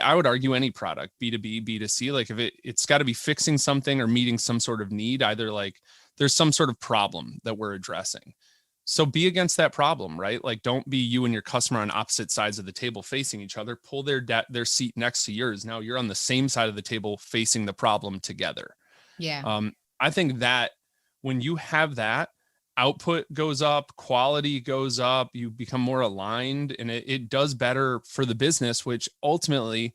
I would argue any product, B2B, B2C, like if it's got to be fixing something or meeting some sort of need, either like there's some sort of problem that we're addressing. So be against that problem, right? Like don't be you and your customer on opposite sides of the table facing each other. Pull their seat next to yours. Now you're on the same side of the table facing the problem together. Yeah. I think that when you have that, output goes up, quality goes up, you become more aligned, and it does better for the business, which ultimately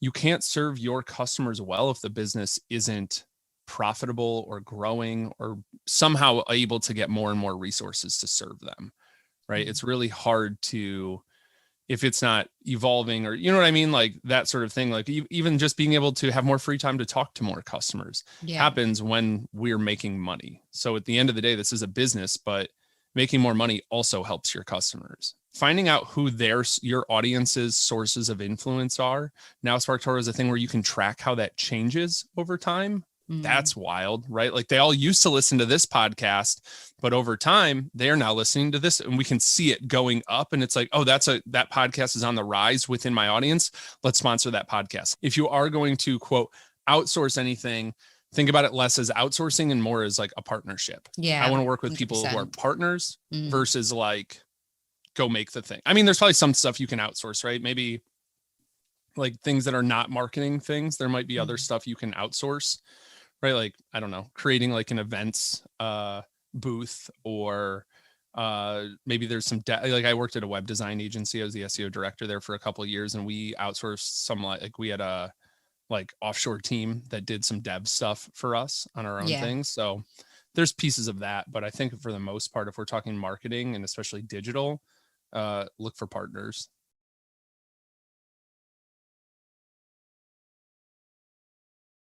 you can't serve your customers well if the business isn't profitable or growing or somehow able to get more and more resources to serve them, right? It's really hard to, if it's not evolving or, you know what I mean? Like that sort of thing, like even just being able to have more free time to talk to more customers happens when we're making money. So at the end of the day, this is a business, but making more money also helps your customers. Finding out who your audience's sources of influence are. Now SparkToro is a thing where you can track how that changes over time. That's wild, right? Like they all used to listen to this podcast, but over time they are now listening to this and we can see it going up. And it's like, oh, that podcast is on the rise within my audience. Let's sponsor that podcast. If you are going to quote, outsource anything, think about it less as outsourcing and more as like a partnership. Yeah. I want to work with 100%. People who are partners versus like go make the thing. I mean, there's probably some stuff you can outsource, right? Maybe like things that are not marketing things. There might be other stuff you can outsource. Right. Like, I don't know, creating like an events booth or maybe there's some, like I worked at a web design agency. I was the SEO director there for a couple of years and we outsourced some, like we had a like offshore team that did some dev stuff for us on our own things. So there's pieces of that. But I think for the most part, if we're talking marketing and especially digital, look for partners.